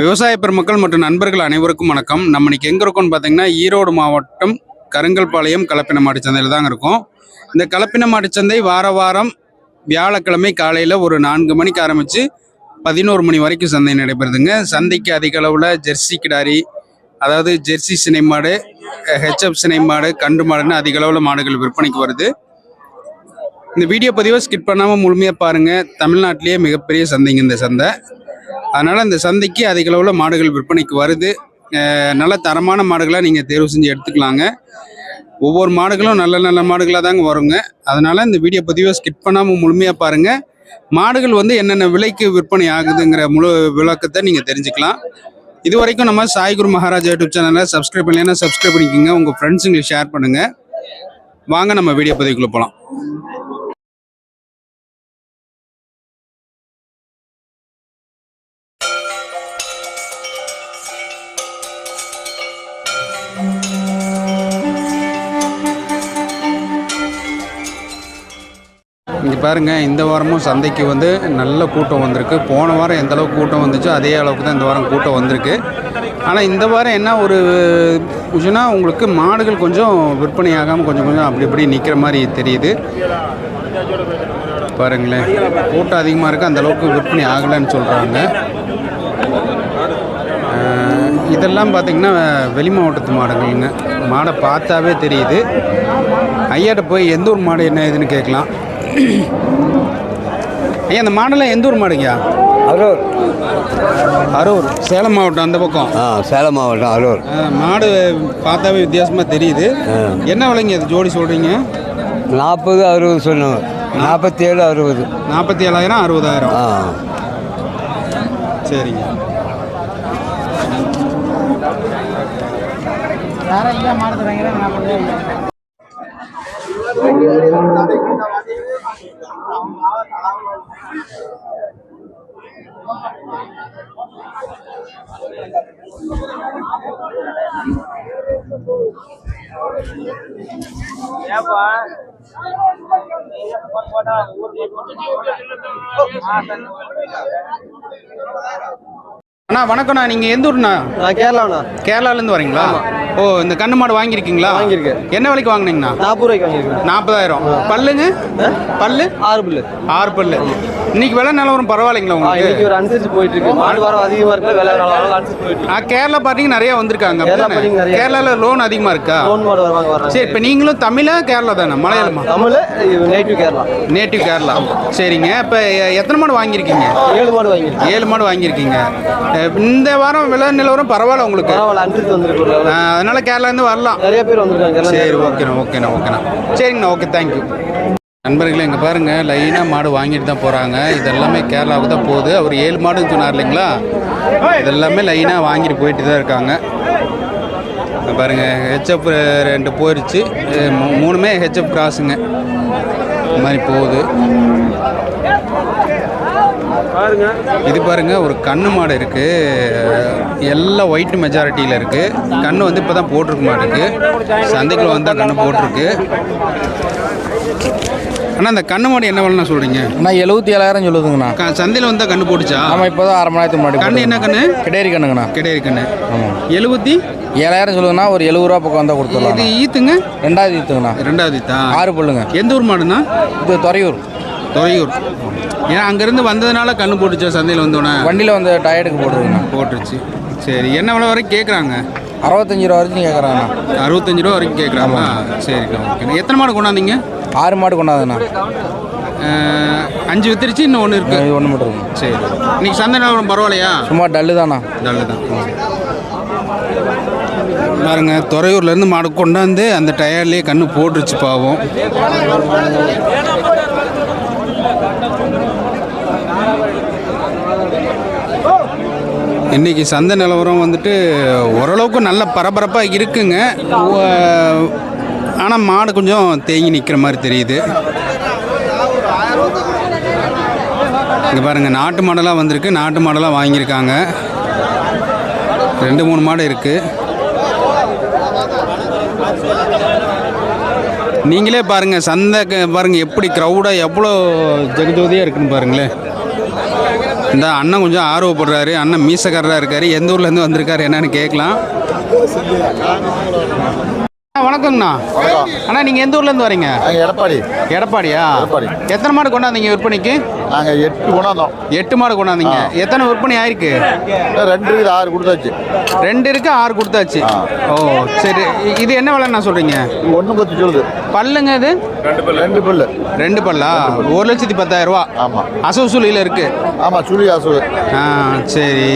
விவசாய பெருமக்கள் மற்றும் நண்பர்கள் அனைவருக்கும் வணக்கம். நம்ம இன்னைக்கு எங்கே இருக்கோம்னு பார்த்தீங்கன்னா, ஈரோடு மாவட்டம் கருங்கல்பாளையம் கலப்பின மாட்டு சந்தையில் தாங்க இருக்கும். இந்த கலப்பின மாட்டு சந்தை வாரம் வியாழக்கிழமை காலையில் ஒரு 4 மணிக்கு ஆரம்பித்து 11 மணி வரைக்கும் சந்தை நடைபெறுதுங்க. சந்தைக்கு அதிக அளவில் ஜெர்சி கிடாரி, அதாவது ஜெர்சி சினை மாடு, ஹெச்எப் சினை மாடு, கன்று மாடுன்னு அதிக அளவில் மாடுகள் விற்பனைக்கு வருது. இந்த வீடியோ பதிவை ஸ்கிப் பண்ணாமல் முழுமையாக பாருங்கள். தமிழ்நாட்டிலேயே மிகப்பெரிய சந்தைங்க இந்த சந்தை. அதனால் இந்த சந்தைக்கு அதிக அளவில் மாடுகள் விற்பனைக்கு வருது. நல்ல தரமான மாடுகளாக நீங்கள் தேர்வு செஞ்சு எடுத்துக்கலாங்க. ஒவ்வொரு மாடுகளும் நல்ல நல்ல மாடுகளாக தாங்க வருங்க. அதனால் இந்த வீடியோ பதிவை ஸ்கிப் பண்ணாமல் முழுமையாக பாருங்கள். மாடுகள் என்னென்ன விலைக்கு விற்பனை ஆகுதுங்கிற முழு விளக்கத்தை நீங்கள் தெரிஞ்சுக்கலாம். இது வரைக்கும் நம்ம சாய்குரு மகாராஜா யூடியூப் சேனலை சப்ஸ்கிரைப் பண்ணலைன்னா சப்ஸ்கிரைப் பண்ணிக்கோங்க. உங்கள் ஃப்ரெண்ட்ஸுங்களுக்கு ஷேர் பண்ணுங்கள். வாங்க நம்ம வீடியோ பதிவுக்குள்ளே போகலாம். இங்கே பாருங்கள், இந்த வாரமும் சந்தைக்கு நல்ல கூட்டம் வந்திருக்கு. போன வாரம் எந்த அளவுக்கு கூட்டம் வந்துச்சோ அதே அளவுக்கு தான் இந்த வாரம் கூட்டம் வந்திருக்கு. ஆனால் இந்த வாரம் என்ன ஒரு விஷயம்னா, உங்களுக்கு மாடுகள் கொஞ்சம் விற்பனை ஆகாமல் கொஞ்சம் அப்படி இப்படி நிற்கிற மாதிரி தெரியுது. பாருங்களேன், கூட்டம் அதிகமாக இருக்குது, அந்தளவுக்கு விற்பனை ஆகலைன்னு சொல்கிறாங்க. இதெல்லாம் பார்த்திங்கன்னா வெளி மாவட்டத்து மாடுகள்ங்க. மாடை பார்த்தாவே தெரியுது. ஐயாட்ட போய் எந்த ஊர் மாடு என்ன ஏதுன்னு கேட்கலாம். ஐயா, அந்த மாடெல்லாம் எந்த ஊர் மாடுங்கய்யா? அரூர். அரூர், சேலம் மாவட்டம் அந்த பக்கம். சேலம் மாவட்டம் அரூர். மாடு பார்த்தாவே வித்தியாசமாக தெரியுது. என்ன விலைங்க அது ஜோடி சொல்கிறீங்க? 40, 60 சொன்னாங்க. 47, 60. 47,000, 60,000. சரிங்க. அண்ணா வணக்கண்ணா, நீங்கள் எந்த ஊர்ண்ணா? நான் கேரளாண்ணா. கேரளாலேருந்து வரீங்களா? ஓ, இந்த கண்ணு மாடு வாங்கியிருக்கீங்களா? வாங்கியிருக்கேன். என்ன விலைக்கு வாங்கினீங்கண்ணா? 40 ரூபாய்க்கு வாங்கியிருக்கேன். 40,000. பல்லுங்க? பல்லு 6 பல்லு. 6 பல்லு. இன்னைக்கு விலை நிலவரம் பரவாயில்லைங்களா உங்களுக்கு? இன்னைக்கு ஒரு அனுசரிச்சு போயிட்டு இருக்கு. மாடு வர அதிகமாக இருக்கு, விலை அனுசரிச்சு போயிட்டு இருக்கு. கேரளா பார்ட்டிங்க நிறைய வந்திருக்காங்க. கேரளாவில் லோன் அதிகமாக இருக்கா? லோன் மாடு வருவாங்க. சரி, இப்போ நீங்களும் தமிழா கேரளா தானே? மலையாளமா? தமிழ், நேட்டிவ் கேரளா. நேட்டிவ் கேரளா. சரிங்க. இப்போ எத்தனை மாடு வாங்கியிருக்கீங்க? 7 மாடு வாங்கியிருக்கேன். 7 மாடு வாங்கியிருக்கீங்க. இந்த வாரம் விலை நிலவரம் பரவாயில்ல உங்களுக்கு? அனுசரிச்சு வந்துருக்கு. அதனால கேரளாலேருந்து வரலாம். நிறைய பேர் வந்திருக்காங்க. சரி, ஓகேண்ணா. சரிங்கண்ணா, ஓகே, தேங்க்யூ. நண்பர்களே, இங்கே பாருங்கள், லைனாக மாடு வாங்கிட்டு தான் போகிறாங்க. இதெல்லாமே கேரளாவுக்கு தான் போகுது. அவர் 7 மாடுன்னு சொன்னார் இல்லைங்களா? இதெல்லாமே லைனாக வாங்கிட்டு போயிட்டு தான் இருக்காங்க. பாருங்கள், ஹெச்எப் 2 போயிடுச்சு. 3மே ஹெச்எப் கிராஸுங்க. இந்த மாதிரி போகுது. இது பாருங்க, ஒரு கண்ணு மாடு இருக்கு. எல்லாம் ஒயிட் மெஜாரிட்டியில் இருக்கு. கண்ணு இப்போ தான் போட்டிருக்கு மாட்டுக்கு. சந்தைக்குள்ள வந்தால் கண்ணு போட்டிருக்கு. அண்ணா, அந்த கண்ணு மாடு என்ன விலைண்ணா சொல்றீங்க? நான் 77,000 சொல்லுதுங்கண்ணா. சந்தையில் வந்தால் கண்ணு போட்டுச்சா? ஆமாம், இப்போ தான் 1/2 மணி நேரத்துக்கு முன்னாடி. கண்ணு என்ன கண்ணு? கிடேரி கண்ணுங்கண்ணா. கிடேரி கண்ணு. ஆமாம். 77,000 சொல்லுங்கண்ணா. ஒரு 70 ரூபா பக்கம் வந்தால் கொடுத்துடலாம். இது ஈத்துங்க? 2வது ஈத்துங்கண்ணா. 2வது ஈத்தா? 6 பல்லுங்க. எந்த ஊர் மாடுண்ணா? இது துறையூர். ஏன்னா அங்கேருந்து வந்ததுனால கண்ணு போட்டுச்சா? சந்தையில் வந்தோன்னே வண்டியில் வந்து டயர்டுக்கு போட்டுருங்கண்ணா. போட்டுருச்சு. சரி, என்ன விலை வரைக்கும் கேட்குறாங்க? 65 ரூபா வரைக்கும் கேட்குறாங்கண்ணா. 65 ரூபா வரைக்கும் கேட்குறாங்களா? சரிண்ணா, ஓகேண்ணா. எத்தனை மாடு கொண்டாந்தீங்க? 6 மாடு கொண்டாதுண்ணா. 5 வித்துருச்சு, இன்னும் 1 இருக்குது. இது 1 மட்டும் இருக்குங்க. சரி, இன்னைக்கு சந்தை நிலவரம் பரவாயில்லையா? சும்மா டல்லு தானா? டல்லு தான். பாருங்க, துறையூர்லேருந்து மாடு கொண்டாந்து அந்த டயர்லேயே கண்ணு போட்டுருச்சு பாவம். இன்றைக்கி சந்தை நிலவரம் ஓரளவுக்கு நல்ல பரபரப்பாக இருக்குங்க. ஆனால் மாடு கொஞ்சம் தேங்கி நிற்கிற மாதிரி தெரியுது. இங்கே பாருங்கள், நாட்டு மாடெல்லாம் வந்திருக்கு. நாட்டு மாடெல்லாம் வாங்கியிருக்காங்க. 2-3 மாடு இருக்குது. நீங்களே பாருங்கள், சந்தை பாருங்கள் எப்படி க்ரௌடாக எவ்வளோ ஜெகஜோதியாக இருக்குன்னு பாருங்களேன். இந்த அண்ணன் கொஞ்சம் ஆர்வப்படுறாரு. அண்ணன் மீசக்காரராக இருக்காரு. எந்த ஊர்லேருந்து வந்திருக்காரு என்னன்னு கேட்கலாம். வணக்கங்கண்ணா. அண்ணா நீங்கள் எந்த ஊர்லேருந்து வரீங்க? எடப்பாடி. எடப்பாடியா? எத்தனை மாடு கொண்டாந்தீங்க விற்பனைக்கு? நாங்கள் 8 கொண்டாந்தோம். 8 மாடு கொண்டாந்தீங்க. எத்தனை விற்பனை ஆயிருக்கு? 2 இருக்குது, 6 கொடுத்தாச்சு. 2 இருக்கு, 6 கொடுத்தாச்சு. ஓ சரி. இது என்ன விலைண்ணா சொல்கிறீங்க? 1,10 சொல்லுது. பல்லுங்க இது? 2 பல்லு. 2 பல்லா? 1,10,000 ரூபா. ஆமாம். அசவு சூழியில் இருக்கு. ஆமாம், சுழி அசவு. சரி.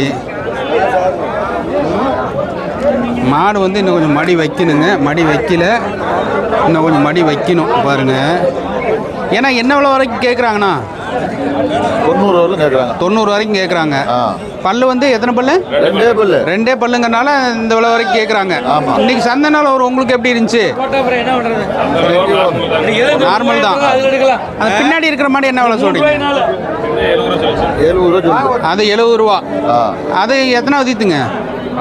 மாடு வந்து இன்னும் கொஞ்சம் மடி வைக்கணுங்க. மடி வைக்கல, இன்னும் கொஞ்சம் மடி வைக்கணும் பாருங்க. ஏன்னா என்ன விலை வரைக்கும் கேட்குறாங்கண்ணா? 90 வரைக்கும் கேட்குறாங்க. 90 வரைக்கும் கேட்குறாங்க. பல்லு வந்து எத்தனை பல்லு? 2 பல்லு. 2 பல்லுங்கனால இந்த விலை வரைக்கும் கேட்குறாங்க. இன்னைக்கு சந்தை நாள் ஒரு உங்களுக்கு எப்படி இருந்துச்சு? நார்மல் தான். அது பின்னாடி இருக்கிற மாடு என்ன விலை சொல்றீங்க? 70 ரூபா. அது 70 ரூபா. அது எத்தனை தீத்துங்க?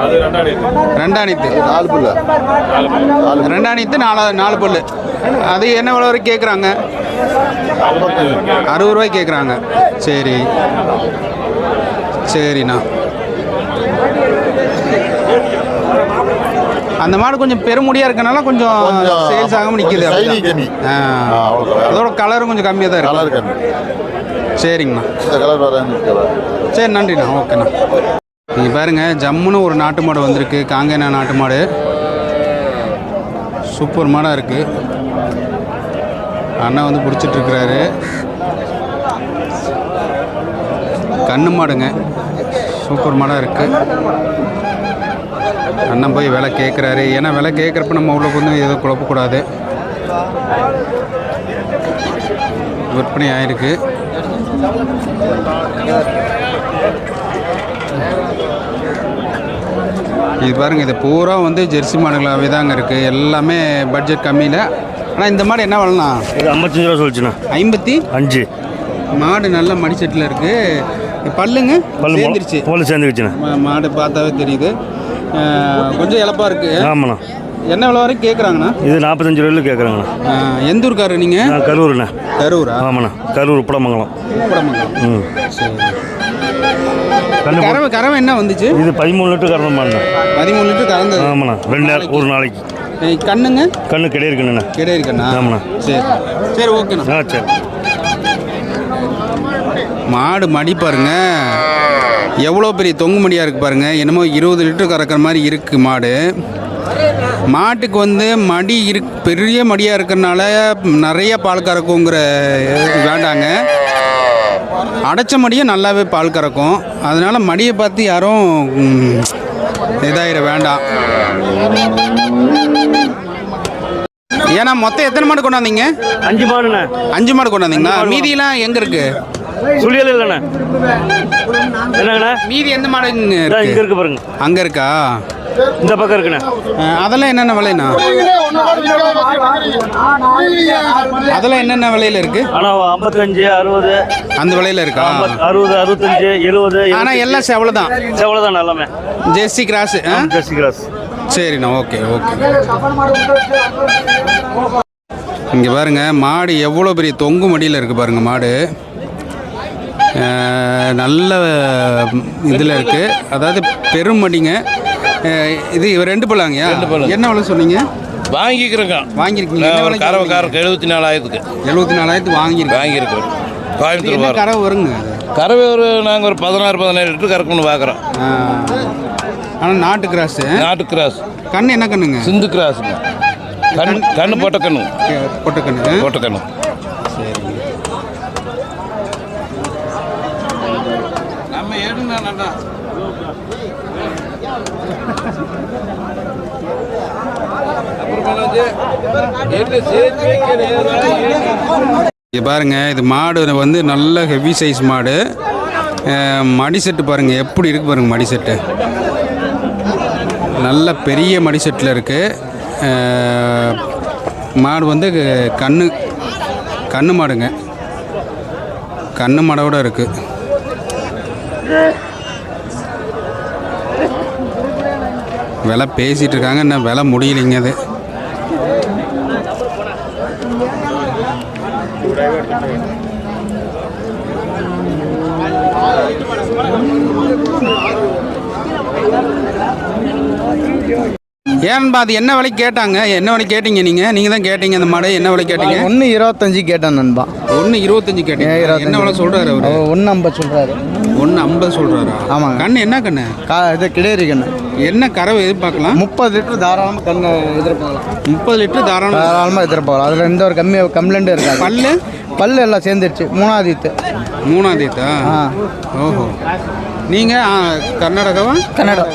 2 4 பல்லு. 2 4 பல்லு. அது என்ன விலை வரைக்கும் கேட்குறாங்க? 60 ரூபாய்க்கு கேட்குறாங்க. சரி சரிண்ணா. அந்த மாடு கொஞ்சம் பெருமுடியாக இருக்கனால கொஞ்சம் சேல்ஸ் ஆகாமல் நிற்கிது. அதோட கலரும் கொஞ்சம் கம்மியாக தான் இருக்கு. சரிங்கண்ணா. சரி நன்றிண்ணா. ஓகேண்ணா. நீங்கள் பாருங்கள், ஜம்முன்னு ஒரு நாட்டு மாடு வந்திருக்கு. காங்கேனா நாட்டு மாடு. சூப்பர் மாடாக இருக்குது. அண்ணன் வந்து பிடிச்சிட்ருக்கிறாரு. கண்ணு மாடுங்க. சூப்பர் மாடாக இருக்குது. அண்ணன் போய் விலை கேட்குறாரு. ஏன்னா விலை கேட்குறப்ப நம்ம உள்ள வந்து எதுவும் குழப்பக்கூடாது. விற்பனை ஆயிருக்கு. இது பாருங்கள், இது பூரா வந்து ஜெர்சி மாடுகளாகவே தாங்க இருக்குது. எல்லாமே பட்ஜெட் கம்மியில். ஆனால் இந்த மாடு என்ன விலைண்ணா? இது 55 ரூபா சொல்லிச்சுண்ணா. 55. மாடு நல்ல மடிச்செட்டில் இருக்குது. பல்லுங்க சேர்ந்துருச்சு. பல்லு சேர்ந்துருச்சுண்ணா. மாடு பார்த்தாவே தெரியுது. கொஞ்சம் இழப்பாக இருக்குது. ஆமாண்ணா. என்ன விலை வரைக்கும் கேட்குறாங்கண்ணா? இது 45 ரூபாயில் கேட்குறாங்கண்ணா. எந்த ஊருக்காரு நீங்கள்? கரூர்ண்ணா. கரூரா? ஆமாண்ணா. கரூர் உப்படமங்கலம். உப்படமங்கலம். சரி. கறவை என்ன வந்துச்சு? இது 13 லிட்டர் கறந்தோம்ண்ணா. 13 லிட்டர் கறந்தது. ஆமாண்ணா. 2 ஒரு நாளைக்கு. கண்ணுங்க? கண்ணு கிடையிருக்குண்ணா. கிடையிருக்குண்ணா. ஆமாண்ணா. சரி சரி ஓகேண்ணா. சரி. மாடு மடி பாருங்க, எவ்வளோ பெரிய தொங்கு மடியாக இருக்குது பாருங்கள். என்னமோ 20 லிட்டர் கறக்கிற மாதிரி இருக்குது மாடு. மாட்டுக்கு வந்து மடி பெரிய மடியாக இருக்கிறனால நிறைய பால் கறக்குங்கிற வேண்டாங்க. அடைச்ச மடியை நல்லாவே பால் கறக்கும். அதனால் மடியை பார்த்து யாரும் இதாகிட வேண்டாம். ஏன்னா மொத்தம் எத்தனை மாடு கொண்டாந்தீங்க? 5 மாடுண்ணா. 5 மாடு கொண்டாந்தீங்களா? மீதியெல்லாம் எங்கே இருக்குது? சுழியல் இல்லைண்ணா. என்னங்கண்ணா? மீதி எந்த மாடு இங்கே இருக்கு பாருங்க. அங்கே இருக்கா? இந்த பக்கம் இருக்குண்ணா. அதெல்லாம் என்னென்ன விலைண்ணா? அதெல்லாம் என்னென்ன விலையில் இருக்குது? ஆனால் 55 60 அந்த விலையில் இருக்கா? 60 65 70. ஆனால் எல்லாம் செவலை தான். செவலை தான் எல்லாமே. Jersey cross. Jersey cross. சரிண்ணா. Okay okay. இங்கே பாருங்கள், மாடு எவ்வளோ பெரிய தொங்கு மடியில் இருக்குது பாருங்கள். மாடு நல்ல இதில் இருக்குது. அதாவது பெருமடிங்க. இது 2 பல்லாங்கயா? என்ன விலை சொன்னீங்க? வாங்கிக்கிறோங்க. வாங்கியிருக்கீங்க? கறவைக்காரருக்கு 74,000. 74,000 வாங்கியிருக்கோம். கோயம்புத்தூர் கறவை வருங்க. கறவை நாங்கள் ஒரு 16-17 லிட்டர் கறக்கணும்னு பார்க்குறோம். ஆனால் நாட்டு கிராஸ். நாட்டு கிராஸ். கண்ணு என்ன கண்ணுங்க? சிந்து கிராஸுங்க. கண்ணு பொட்டக்கண்ணு. பொட்டக்கண்ணு. சரி. நம்ம ஏடுங்க நல்லா. பாருங்க, இது மாடு வந்து நல்ல ஹெவி சைஸ் மாடு. மடி செட்டு பாருங்க எப்படி இருக்கு பாருங்க. மடி செட்டு நல்ல பெரிய மடி செட்டில் இருக்கு. மாடு வந்து கண்ணு மாடுங்க. கண்ணு மாடோட இருக்கு. விலை பேசிகிட்டு இருக்காங்க, இன்னும் விலை முடியலைங்க. அது ஏன்பா அது என்ன விலைக்கு கேட்டாங்க? என்ன விலைக்கு கேட்டீங்க நீங்கள் தான் கேட்டீங்க அந்த மாடு என்ன விலை கேட்டீங்க? 1.25 கேட்டேன் நண்பா. 1.25 கேட்டீங்க. 1.25. என்ன விலை சொல்றாரு அவரு? 1.50 சொல்றாரு. 1.50 சொல்றாரா? ஆமாங்க. கண்ணு என்ன கண்ணு? இது கிடேரி கண்ணு. என்ன கறவை எதிர்பார்க்கலாம்? 30 லிட்டர் தாராளமாக கண்ணு எதிர்பார்க்கலாம். 30 லிட்டர் தாராளமாக எதிர்பார்க்கலாம். அதில் எந்த ஒரு கம்ப்ளைண்ட்டும் இருக்காது. பல்லு எல்லாம் சேர்ந்துருச்சு. 3வது ஈத்து. 3வது ஈத்தா? ஓஹோ. நீங்கள் கர்நாடகாவா? கர்நாடகா.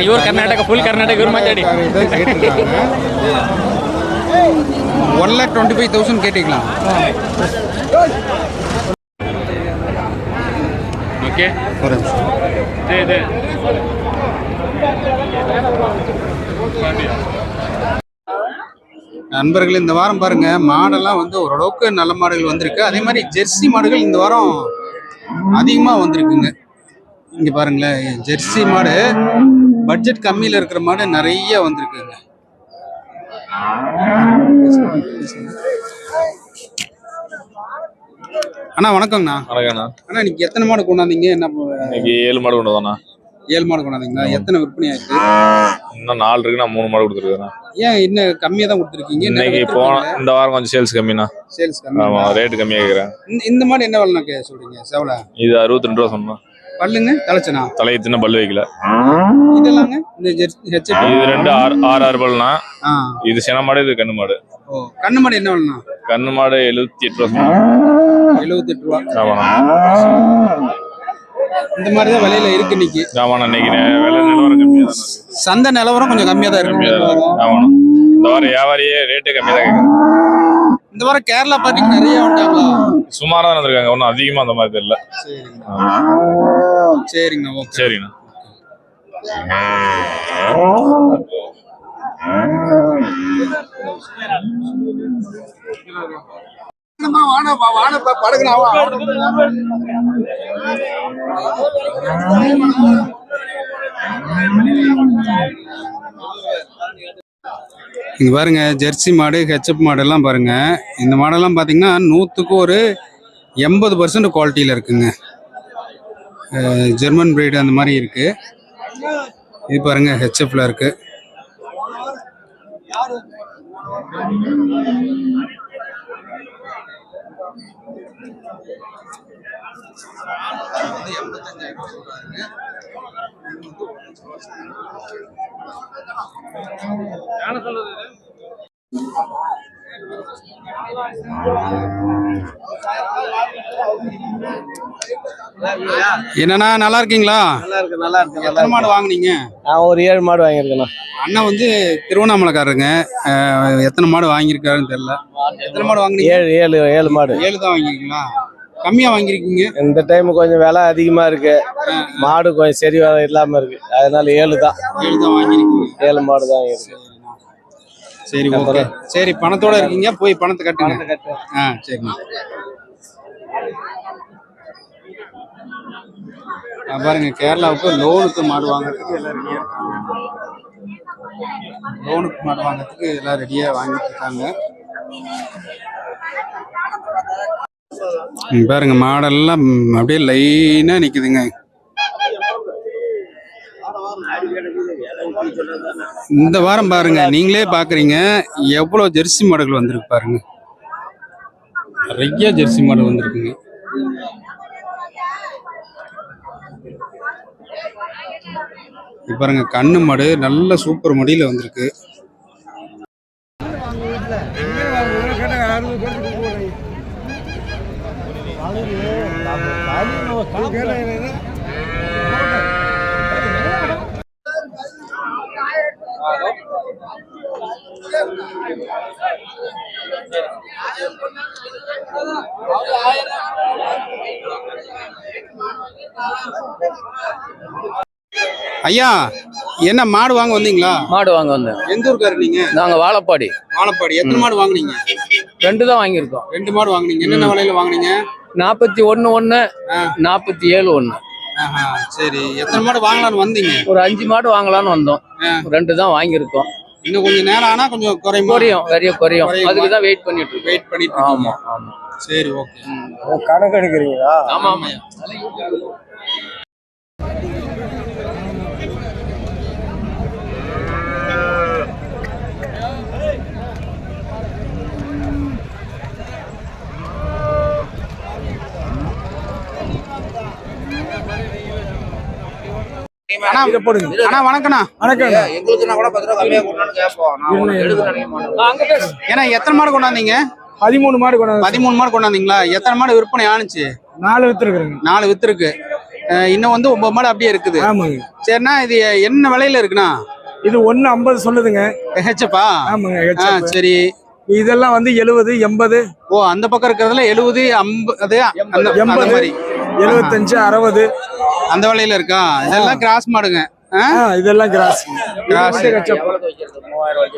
இவர் கர்நாடகா, ஃபுல் கர்நாடகா இவர் மாட்டாடி. 1,25,000 கேட்டீங்களா? ஓகே. ஒரு நிமிஷம். நண்பர்கள் இந்த வாரம் பாருங்க மாடெல்லாம் வந்து ஓரளவுக்கு நல்ல மாடுகள் வந்திருக்கு. அதே மாதிரி ஜெர்சி மாடுகள் இந்த வாரம் அதிகமாக வந்திருக்குங்க. இங்கே பாருங்களேன், ஜெர்சி மாடு பட்ஜெட் கம்மியில் இருக்கிற மாடு நிறைய வந்திருக்குங்க. அண்ணா வணக்கங்கண்ணா. வணக்கண்ணா. அண்ணா இன்னைக்கு எத்தனை மாடு கொண்டாந்தீங்க? என்ன இன்னைக்கு 7 மாடு கொண்டு வந்தோண்ணா. 7 மாடு கொண்டாந்தீங்களா? எத்தனை விற்பனை ஆயிருக்கு? இன்னும் 4 இருக்கு. நான் 3 மாடு கொடுத்துருக்கேண்ணா. ஏன் இன்னும் கம்மியாக தான் கொடுத்துருக்கீங்க? இன்னைக்கு போன இந்த வாரம் கொஞ்சம் சேல்ஸ் கம்மிண்ணா. சேல்ஸ் கம்மி. ஆமா, ரேட்டு கம்மியாக கேட்குறேன். இந்த மாடு என்ன விலைண்ணா சொல்றீங்க? செவலை இது 62 ரூபா சொன்னோம். பல்லுங்க தலைச்சனா? தலையை தின்ன பல்லு வைக்கல. இதெல்லாங்க இந்த ஹெச்எப் இது 2 6 பல்லுண்ணா. இது சென மாடு, இது கண்ணு மாடு. ஓ, கண்ணு மாடு என்ன விலைண்ணா? கண்ணு மாடு 78 ரூபா சொன்னோம். 78 ரூபா. ஆமாண்ணா. இந்த மாதிரி தான் விலையில இருக்கு இன்னைக்கு. ஆமாண்ணா, இன்னைக்கு விலை நிலவரம் கம்மியாக தான் இருக்கு. சந்தை நிலவரம் கொஞ்சம் கம்மியாக தான் இருக்கு. ஆமாண்ணா, இந்த வாரம் வியாபாரியே ரேட்டு கம்மியாக தான் கேட்குறேன். இந்த வாரம் கேரளா பார்ட்டிக்கு நிறைய வந்துட்டாங்களா? சுமாராக தான் இருந்திருக்காங்க. ஒன்றும் அதிகமாக அந்த மாதிரி தெரியல. சரிங்கண்ணா. ஓகே. சரிங்கண்ணா. இங்க பாருங்க, ஜெர்சி மாடு ஹெச்எப் மாடெல்லாம் பாருங்க. இந்த மாடெல்லாம் பார்த்தீங்கன்னா 100க்கு ஒரு 80% குவாலிட்டியில் இருக்குங்க. ஜெர்மன் பிரீடு அந்த மாதிரி இருக்கு. இது பாருங்க ஹெச்எப்ல இருக்கு. என்னண்ணா நல்லா இருக்கீங்களா? நல்லா இருக்கு. எத்தனை மாடு வாங்குனீங்க? நான் ஒரு 7 மாடு வாங்கியிருக்கேண்ணா. அண்ணன் வந்து திருவண்ணாமலைக்காரருங்க. எத்தனை மாடு வாங்கியிருக்காருன்னு தெரியல. எத்தனை மாடு வாங்குனீங்க? 7 மாடு. 7 தான் வாங்கியிருக்கீங்களா? கம்மியா வாங்கியிருக்கீங்க. இந்த டைம் கொஞ்சம் விலை அதிகமா இருக்கு. மாடு கொஞ்சம் சரி இல்லாம இருக்கு. அதனால 7 தான். 7 தான் வாங்கியிருக்கீங்க. 7 மாடு தான் வாங்கியிருக்கேன். சரி, ஓகே. சரி, பணத்தோட இருக்கீங்க, போய் பணத்தை கட்டுங்க. சரிண்ணா. பாருங்க, கேரளாவுக்கு லோனுக்கு மாடு வாங்குறதுக்கு எல்லாம் ரெடியா இருக்காங்க. லோனுக்கு மாடு வாங்குறதுக்கு எல்லாம் ரெடியா வாங்கிட்டு இருக்காங்க. பாருங்க, மாடெல்லாம் அப்படியே லைனா நிக்குதுங்க. இந்த வாரம் பாருங்க, நீங்களே பாக்குறீங்க எவ்வளவு ஜெர்சி மாடுகள் வந்திருக்கு பாருங்க. நிறைய ஜெர்சி மாடு வந்திருக்குங்க. பாருங்க, கண்ணு மாடு நல்ல சூப்பர் மடியில வந்திருக்கு. ஐயா, என்ன மாடு வாங்க வந்தீங்களா? மாடு வாங்க வந்தேன். எந்த ஊருக்காரு நீங்க? நாங்க வாழப்பாடி. வாழப்பாடி. எத்தனை மாடு வாங்குனீங்க? 2 தான் வாங்கியிருக்கோம். 2 மாடு வாங்குனீங்க. என்னென்ன விலையில வாங்குனீங்க? 41 1, 47 1. சரி, எத்தனை மாடு வாங்கலாம்னு வந்தீங்க? ஒரு 5 மாடு வாங்கலாம்னு வந்தோம். 2 தான் வாங்கியிருக்கோம். இன்னும் கொஞ்சம் நேரம் ஆனா கொஞ்சம் குறையும். அதுக்கு தான் வெயிட் பண்ணிட்டு இருக்கோம். ஆமா. சரி, ஓகே. கணக்கு எடுக்கிறீங்களா? ஆமா ஆமா. அண்ணா அண்ணா வணக்கண்ணா. ஏன்னா எத்தனை மாடு கொண்டாந்தீங்க? 13 மாடு கொண்டாந்து 13 மாடு கொண்டாந்தீங்களா? எத்தனை மாடு விற்பனை ஆனிச்சு? 4 வித்துருக்குறேங்க. 4 வித்துருக்கு. இன்னும் வந்து 9 மாடு அப்படியே இருக்குது. ஆமாங்க. சரிண்ணா, இது என்ன விலையில இருக்குண்ணா? இது 1.50 சொல்லுதுங்க. ஹெச்எப்பா? ஆமாங்க. சரி. இதெல்லாம் வந்து 70, 80. ஓ, அந்த பக்கம் இருக்கிறதுல 70, 50, 80, மாதிரி 75, 60 அந்த விலையில இருக்கா? இதெல்லாம் கிராஸ் மாடுங்க. இதெல்லாம் கிராஸ்.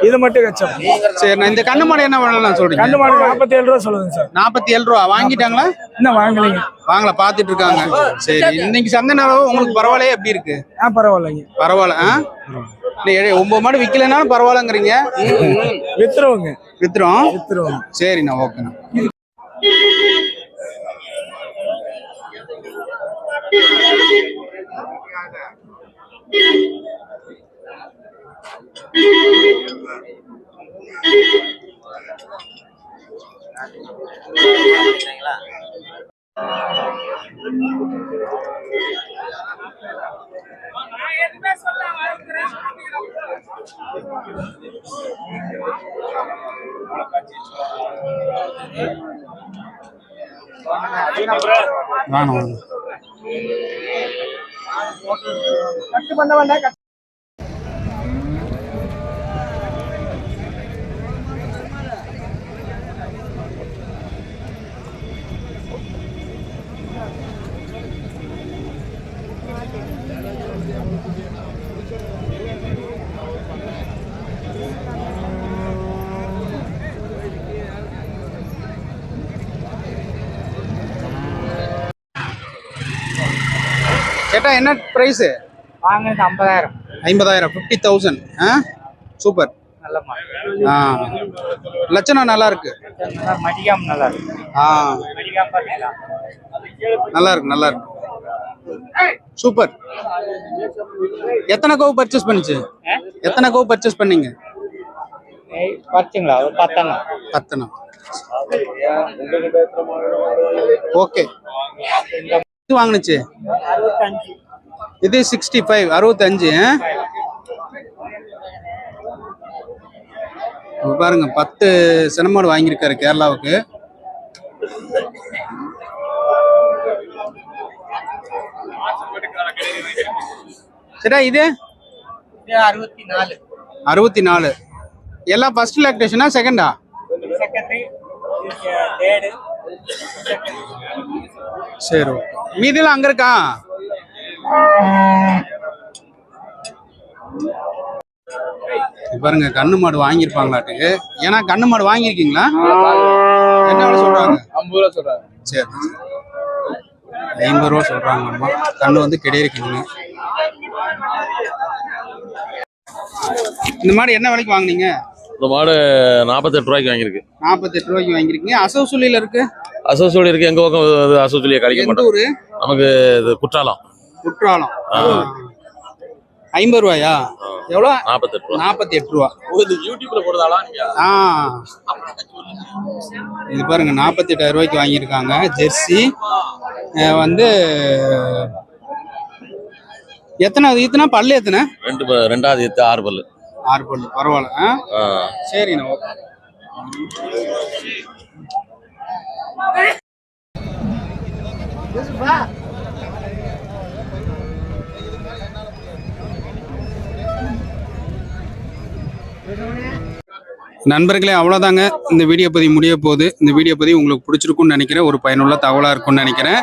இது மட்டும் கச்சப். சரிண்ணா, இந்த கண்ணு மாடு என்ன விலைன்னு சொல்றீங்க? கண்ணு மாடு 47 ரூபா சொல்லுங்க சார். 47 ரூபா. வாங்கிட்டாங்களா? இன்னும் வாங்கலைங்க. வாங்கல, பாத்துட்டு இருக்காங்க. சரி, இன்னைக்கு சந்தை நிலவு உங்களுக்கு பரவாயில்லையா? எப்படி இருக்கு? பரவாயில்லைங்க. பரவாயில்ல. 9 மாடு விக்கலனாலும் பரவாயில்லங்கிறீங்க. வித்துறோம். சரிண்ணா, ஓகேண்ணா. வேணும். கேட்டா என்ன பிரைஸ்? வாங்கினது 50,000. 50,000. 50,000. சூப்பர். நல்ல மாடு. லட்சணம் நல்லா இருக்கு. மடிகாம் நல்லா இருக்கு. மடிகாம் பாத்தீங்களா? நல்லா இருக்கு. சூப்பர். எத்தனை கவு பர்ச்சேஸ் பண்ணுச்சு? எத்தனை கவு பர்ச்சேஸ் பண்ணீங்க? பத்துங்களா? ஒரு 10. ஓகே. வாங்கினுச்சு? 65. இது 65, 65. பாருங்க, 10 செனமாடு வாங்கியிருக்காரு கேரளாவுக்கு. சரிடா, இது 64. 64. எல்லாம் ஃபர்ஸ்ட் லாக்டேஷனா செகண்டா? Secondary, third. சரி, ஓகே. மீதிலாம் அங்க இருக்கா? பாருங்க, கண்ணு மாடு வாங்கியிருப்பாங்களாட்டுக்கு. ஏன்னா கண்ணு மாடு வாங்கியிருக்கீங்களா? என்ன விலை சொல்றாங்க? 50 ரூபா சொல்றாங்க. சரி, 50 ரூபா சொல்றாங்க. அம்மா கண்ணு வந்து கிடையிருக்குங்க. இந்த மாடு என்ன விலைக்கு வாங்குனீங்க? இந்த மாடு 48 ரூபாய்க்கு வாங்கியிருக்கு. 48 ரூபாய்க்கு வாங்கியிருக்கீங்க. அசோசூலியில இருக்கு? அசோசூலி இருக்கு. எங்க பக்கம் அசோசூலியை கிடைக்க மாட்டோம். ஊரு நமக்கு இது குற்றாலம். 50 ரூபாயா? எவ்வளோ? 48 ரூபா. 48 ரூபா. யூடியூப்ல போடுறதால இது பாருங்க, 48,000 ரூபாய்க்கு வாங்கியிருக்காங்க. ஜெர்சி வந்து எத்தனை பல்லு? எத்தனை? ரெண்டாவது 6 பல்லு. 6 பல்லு. பரவாயில்ல. சரிண்ணா, ஓகே. நண்பர்களே, அவ்வளோதாங்க. இந்த வீடியோ பதிவு முடிய போகுது. இந்த வீடியோ பதிவு உங்களுக்கு பிடிச்சிருக்குன்னு நினைக்கிறேன். ஒரு பயனுள்ள தகவலாக இருக்கும்னு நினைக்கிறேன்.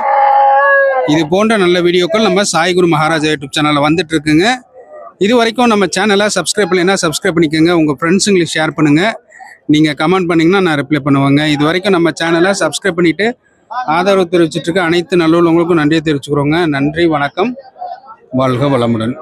இது போன்ற நல்ல வீடியோக்கள் நம்ம சாய்குரு மகாராஜா யூடியூப் சேனலில் வந்துட்டு இருக்குங்க. இது வரைக்கும் நம்ம சேனலை சப்ஸ்கிரைப் பண்ணினா சப்ஸ்கிரைப் பண்ணிக்கோங்க. உங்கள் ஃப்ரெண்ட்ஸுங்களுக்கு ஷேர் பண்ணுங்கள். நீங்கள் கமெண்ட் பண்ணிங்கன்னா நான் ரிப்ளை பண்ணுவேங்க. இது வரைக்கும் நம்ம சேனலை சப்ஸ்கிரைப் பண்ணிவிட்டு ஆதரவு தெரிவிச்சிட்டு இருக்க அனைத்து நல்லவங்களுக்கும் நன்றியை தெரிவிச்சுக்கிறோங்க. நன்றி, வணக்கம், வாழ்க வளமுடன்.